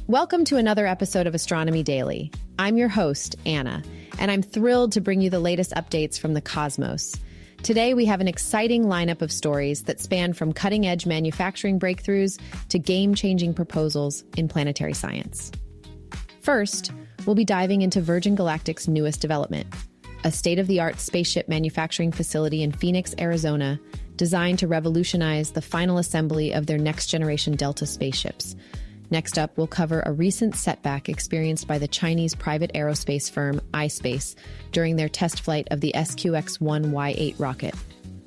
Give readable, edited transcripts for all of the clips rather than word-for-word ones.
Welcome to another episode of Astronomy Daily. I'm your host, Anna, and I'm thrilled to bring you the latest updates from the cosmos. Today, we have an exciting lineup of stories that span from cutting-edge manufacturing breakthroughs to game-changing proposals in planetary science. First, we'll be diving into Virgin Galactic's newest development, a state-of-the-art spaceship manufacturing facility in Phoenix, Arizona, designed to revolutionize the final assembly of their next-generation Delta spaceships. Next up, we'll cover a recent setback experienced by the Chinese private aerospace firm ispace during their test flight of the SQX-1Y8 rocket.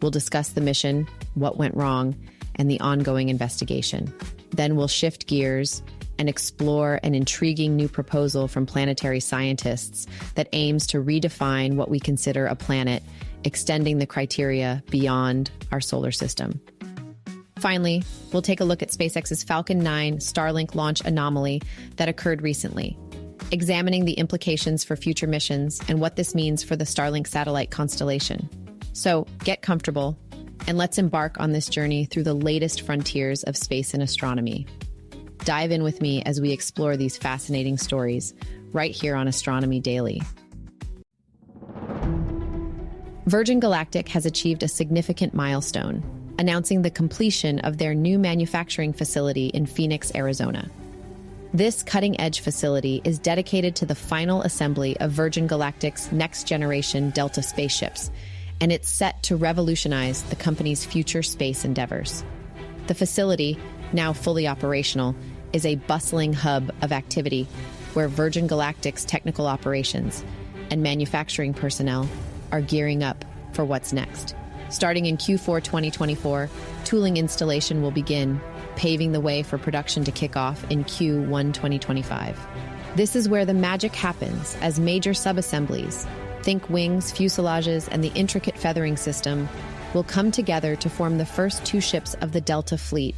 We'll discuss the mission, what went wrong, and the ongoing investigation. Then we'll shift gears and explore an intriguing new proposal from planetary scientists that aims to redefine what we consider a planet, extending the criteria beyond our solar system. Finally, we'll take a look at SpaceX's Falcon 9 Starlink launch Anomaly that occurred recently, examining the implications for future missions and what this means for the Starlink satellite constellation. So get comfortable, and let's embark on this journey through the latest frontiers of space and astronomy. Dive in with me as we explore these fascinating stories right here on Astronomy Daily. Virgin Galactic has achieved a significant milestone, announcing the completion of their new manufacturing facility in Phoenix, Arizona. This cutting-edge facility is dedicated to the final assembly of Virgin Galactic's next-generation Delta spaceships, and it's set to revolutionize the company's future space endeavors. The facility, now fully operational, is a bustling hub of activity where Virgin Galactic's technical operations and manufacturing personnel are gearing up for what's next. Starting in Q4 2024, tooling installation will begin, paving the way for production to kick off in Q1 2025. This is where the magic happens, as major subassemblies, think wings, fuselages, and the intricate feathering system, will come together to form the first two ships of the Delta fleet.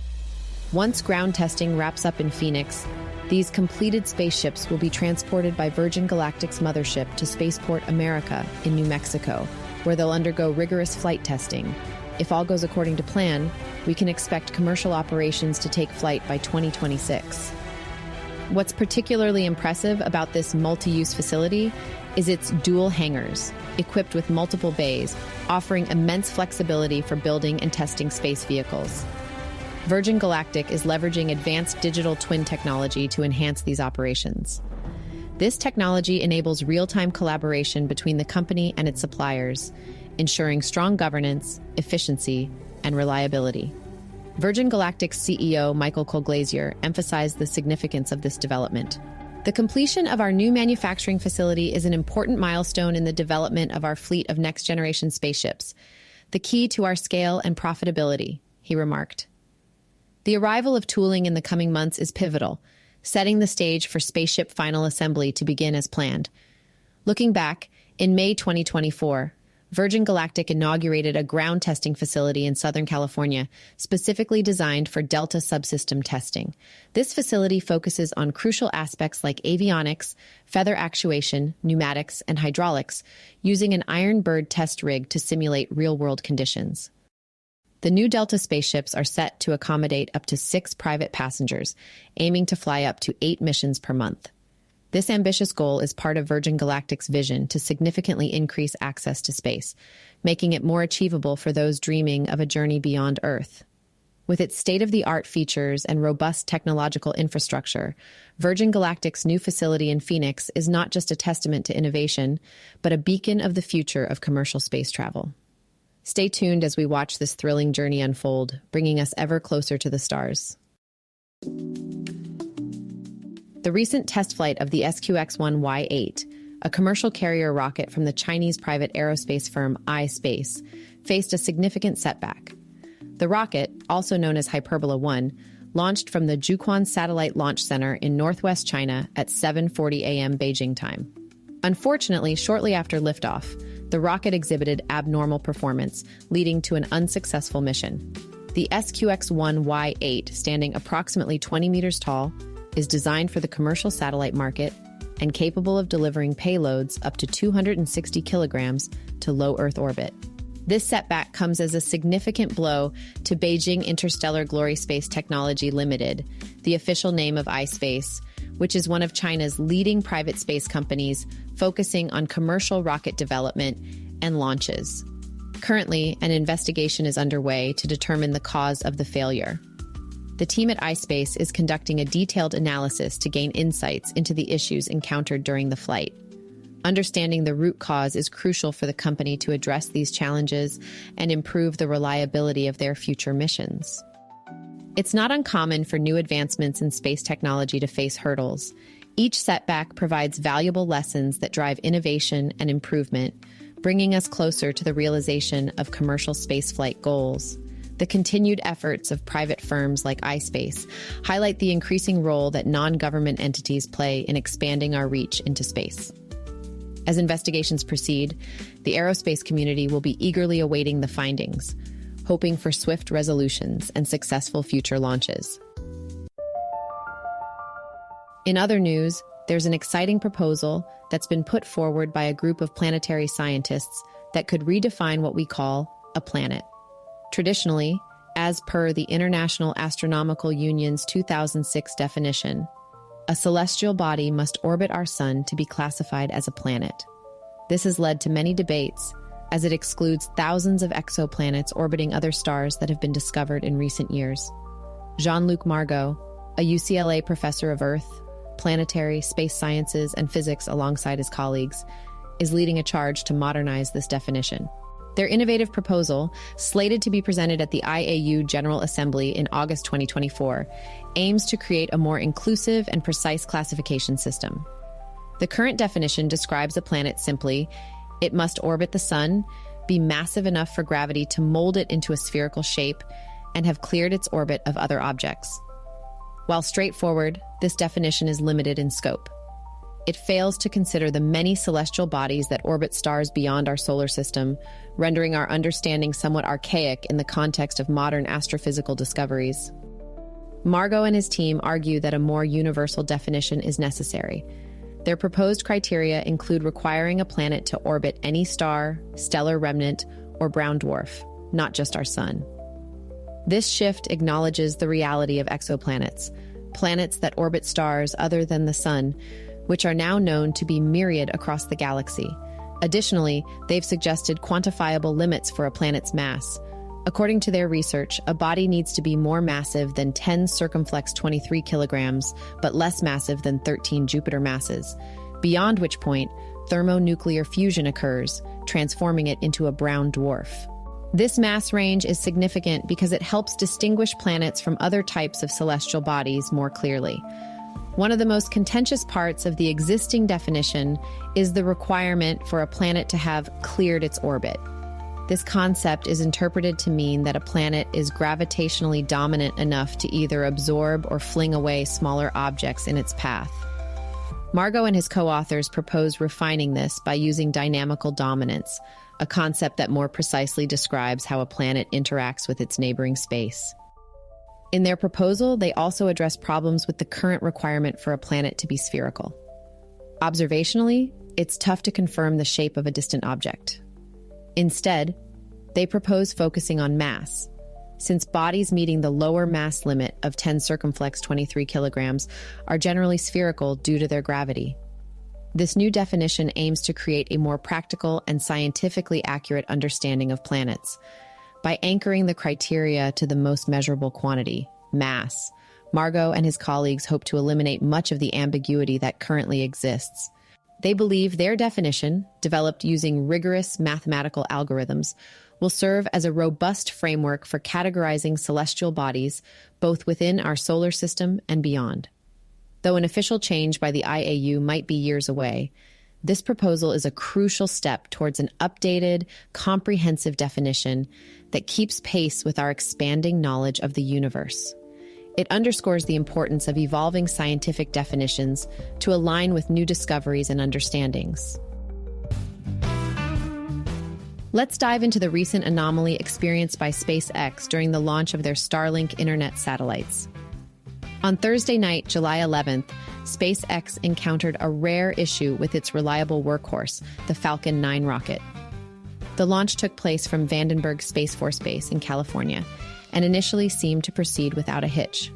Once ground testing wraps up in Phoenix, these completed spaceships will be transported by Virgin Galactic's mothership to Spaceport America in New Mexico, where they'll undergo rigorous flight testing. If all goes according to plan, we can expect commercial operations to take flight by 2026. What's particularly impressive about this multi-use facility is its dual hangars, equipped with multiple bays, offering immense flexibility for building and testing space vehicles. Virgin Galactic is leveraging advanced digital twin technology to enhance these operations. This technology enables real-time collaboration between the company and its suppliers, ensuring strong governance, efficiency, and reliability. Virgin Galactic's CEO, Michael Colglazier, emphasized the significance of this development. The completion of our new manufacturing facility is an important milestone in the development of our fleet of next-generation spaceships, the key to our scale and profitability, he remarked. The arrival of tooling in the coming months is pivotal, setting the stage for spaceship final assembly to begin as planned. Looking back, in May 2024, Virgin Galactic inaugurated a ground testing facility in Southern California, specifically designed for Delta subsystem testing. This facility focuses on crucial aspects like avionics, feather actuation, pneumatics, and hydraulics, using an Iron Bird test rig to simulate real-world conditions. The new Delta spaceships are set to accommodate up to 6 private passengers, aiming to fly up to 8 missions per month. This ambitious goal is part of Virgin Galactic's vision to significantly increase access to space, making it more achievable for those dreaming of a journey beyond Earth. With its state-of-the-art features and robust technological infrastructure, Virgin Galactic's new facility in Phoenix is not just a testament to innovation, but a beacon of the future of commercial space travel. Stay tuned as we watch this thrilling journey unfold, bringing us ever closer to the stars. The recent test flight of the SQX-1Y8, a commercial carrier rocket from the Chinese private aerospace firm ispace, faced a significant setback. The rocket, also known as Hyperbola 1, launched from the Jiuquan Satellite Launch Center in northwest China at 7:40 a.m. Beijing time. Unfortunately, shortly after liftoff, the rocket exhibited abnormal performance, leading to an unsuccessful mission. The SQX-1Y8, standing approximately 20 meters tall, is designed for the commercial satellite market and capable of delivering payloads up to 260 kilograms to low Earth orbit. This setback comes as a significant blow to Beijing Interstellar Glory Space Technology Limited, the official name of ispace, which is one of China's leading private space companies focusing on commercial rocket development and launches. Currently, an investigation is underway to determine the cause of the failure. The team at ispace is conducting a detailed analysis to gain insights into the issues encountered during the flight. Understanding the root cause is crucial for the company to address these challenges and improve the reliability of their future missions. It's not uncommon for new advancements in space technology to face hurdles. Each setback provides valuable lessons that drive innovation and improvement, bringing us closer to the realization of commercial spaceflight goals. The continued efforts of private firms like ispace highlight the increasing role that non-government entities play in expanding our reach into space. As investigations proceed, the aerospace community will be eagerly awaiting the findings, hoping for swift resolutions and successful future launches. In other news, there's an exciting proposal that's been put forward by a group of planetary scientists that could redefine what we call a planet. Traditionally, as per the International Astronomical Union's 2006 definition, a celestial body must orbit our sun to be classified as a planet. This has led to many debates, as it excludes thousands of exoplanets orbiting other stars that have been discovered in recent years. Jean-Luc Margot, a UCLA professor of Earth, planetary, space sciences, and physics alongside his colleagues, is leading a charge to modernize this definition. Their innovative proposal, slated to be presented at the IAU General Assembly in August 2024, aims to create a more inclusive and precise classification system. The current definition describes a planet simply: it must orbit the sun, be massive enough for gravity to mold it into a spherical shape, and have cleared its orbit of other objects. While straightforward, this definition is limited in scope. It fails to consider the many celestial bodies that orbit stars beyond our solar system, rendering our understanding somewhat archaic in the context of modern astrophysical discoveries. Margot and his team argue that a more universal definition is necessary. Their proposed criteria include requiring a planet to orbit any star, stellar remnant, or brown dwarf, not just our sun. This shift acknowledges the reality of exoplanets, planets that orbit stars other than the sun, which are now known to be myriad across the galaxy. Additionally, they've suggested quantifiable limits for a planet's mass. According to their research, a body needs to be more massive than 10 circumflex 23 kilograms, but less massive than 13 Jupiter masses, beyond which point thermonuclear fusion occurs, transforming it into a brown dwarf. This mass range is significant because it helps distinguish planets from other types of celestial bodies more clearly. One of the most contentious parts of the existing definition is the requirement for a planet to have cleared its orbit. This concept is interpreted to mean that a planet is gravitationally dominant enough to either absorb or fling away smaller objects in its path. Margot and his co-authors propose refining this by using dynamical dominance, a concept that more precisely describes how a planet interacts with its neighboring space. In their proposal, they also address problems with the current requirement for a planet to be spherical. Observationally, it's tough to confirm the shape of a distant object. Instead, they propose focusing on mass, since bodies meeting the lower mass limit of 10 circumflex 23 kilograms are generally spherical due to their gravity. This new definition aims to create a more practical and scientifically accurate understanding of planets. By anchoring the criteria to the most measurable quantity, mass, Margot and his colleagues hope to eliminate much of the ambiguity that currently exists. They believe their definition, developed using rigorous mathematical algorithms, will serve as a robust framework for categorizing celestial bodies both within our solar system and beyond. Though an official change by the IAU might be years away, this proposal is a crucial step towards an updated, comprehensive definition that keeps pace with our expanding knowledge of the universe. It underscores the importance of evolving scientific definitions to align with new discoveries and understandings. Let's dive into the recent anomaly experienced by SpaceX during the launch of their Starlink internet satellites. On Thursday night, July 11th, SpaceX encountered a rare issue with its reliable workhorse, the Falcon 9 rocket. The launch took place from Vandenberg Space Force Base in California and initially seemed to proceed without a hitch.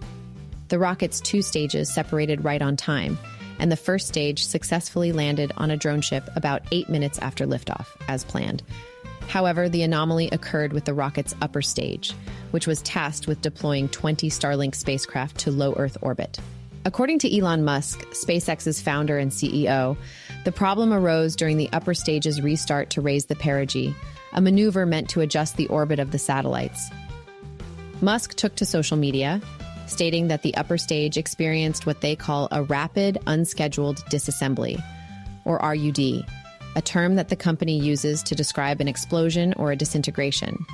The rocket's 2 stages separated right on time, and the first stage successfully landed on a drone ship about 8 minutes after liftoff, as planned. However, the anomaly occurred with the rocket's upper stage, which was tasked with deploying 20 Starlink spacecraft to low Earth orbit. According to Elon Musk, SpaceX's founder and CEO, the problem arose during the upper stage's restart to raise the perigee, a maneuver meant to adjust the orbit of the satellites. Musk took to social media, stating that the upper stage experienced what they call a rapid unscheduled disassembly, or RUD, a term that the company uses to describe an explosion or a disintegration.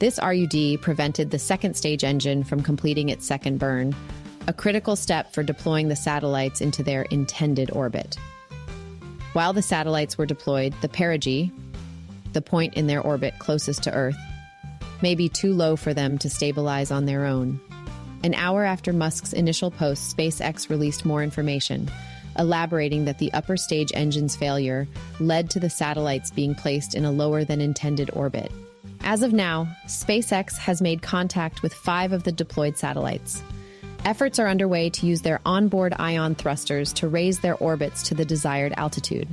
This RUD prevented the second stage engine from completing its second burn, a critical step for deploying the satellites into their intended orbit. While the satellites were deployed, the perigee, the point in their orbit closest to Earth, may be too low for them to stabilize on their own. An hour after Musk's initial post, SpaceX released more information, elaborating that the upper stage engine's failure led to the satellites being placed in a lower than intended orbit. As of now, SpaceX has made contact with 5 of the deployed satellites. Efforts are underway to use their onboard ion thrusters to raise their orbits to the desired altitude.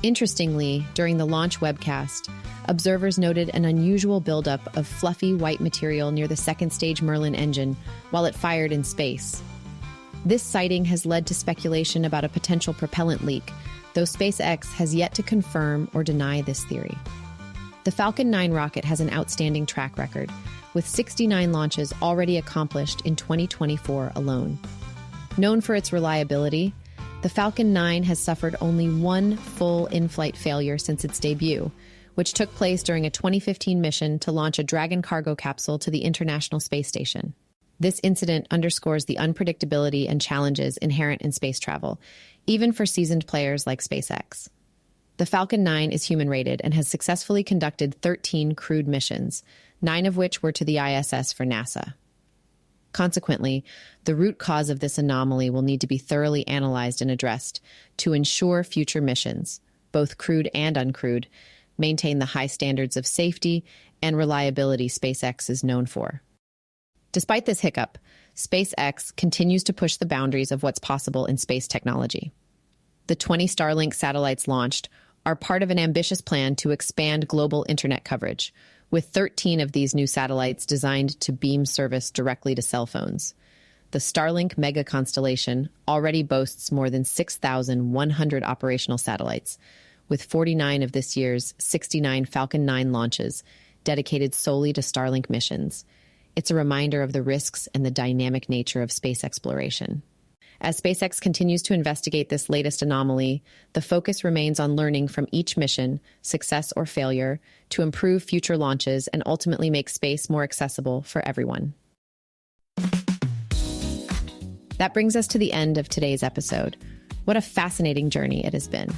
Interestingly, during the launch webcast, observers noted an unusual buildup of fluffy white material near the second stage Merlin engine while it fired in space. This sighting has led to speculation about a potential propellant leak, though SpaceX has yet to confirm or deny this theory. The Falcon 9 rocket has an outstanding track record, with 69 launches already accomplished in 2024 alone. Known for its reliability, the Falcon 9 has suffered only 1 full in-flight failure since its debut, which took place during a 2015 mission to launch a Dragon cargo capsule to the International Space Station. This incident underscores the unpredictability and challenges inherent in space travel, even for seasoned players like SpaceX. The Falcon 9 is human-rated and has successfully conducted 13 crewed missions, 9 of which were to the ISS for NASA. Consequently, the root cause of this anomaly will need to be thoroughly analyzed and addressed to ensure future missions, both crewed and uncrewed, maintain the high standards of safety and reliability SpaceX is known for. Despite this hiccup, SpaceX continues to push the boundaries of what's possible in space technology. The 20 Starlink satellites launched are part of an ambitious plan to expand global internet coverage, with 13 of these new satellites designed to beam service directly to cell phones. The Starlink mega constellation already boasts more than 6,100 operational satellites, with 49 of this year's 69 Falcon 9 launches dedicated solely to Starlink missions. It's a reminder of the risks and the dynamic nature of space exploration. As SpaceX continues to investigate this latest anomaly, the focus remains on learning from each mission, success or failure, to improve future launches and ultimately make space more accessible for everyone. That brings us to the end of today's episode. What a fascinating journey it has been.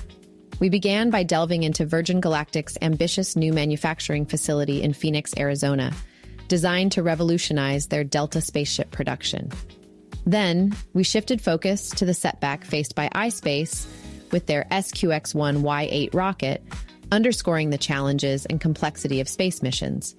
We began by delving into Virgin Galactic's ambitious new manufacturing facility in Phoenix, Arizona, designed to revolutionize their Delta spaceship production. Then, we shifted focus to the setback faced by ispace with their SQX-1Y8 rocket, underscoring the challenges and complexity of space missions.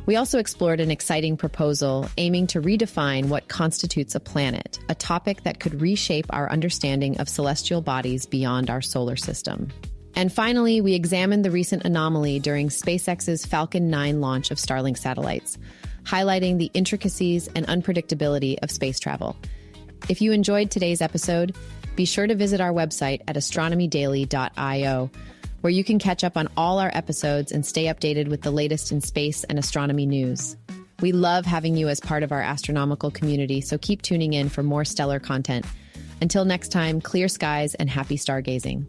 We also explored an exciting proposal aiming to redefine what constitutes a planet, a topic that could reshape our understanding of celestial bodies beyond our solar system. And finally, we examined the recent anomaly during SpaceX's Falcon 9 launch of Starlink satellites, highlighting the intricacies and unpredictability of space travel. If you enjoyed today's episode, be sure to visit our website at astronomydaily.io, where you can catch up on all our episodes and stay updated with the latest in space and astronomy news. We love having you as part of our astronomical community, so keep tuning in for more stellar content. Until next time, clear skies and happy stargazing.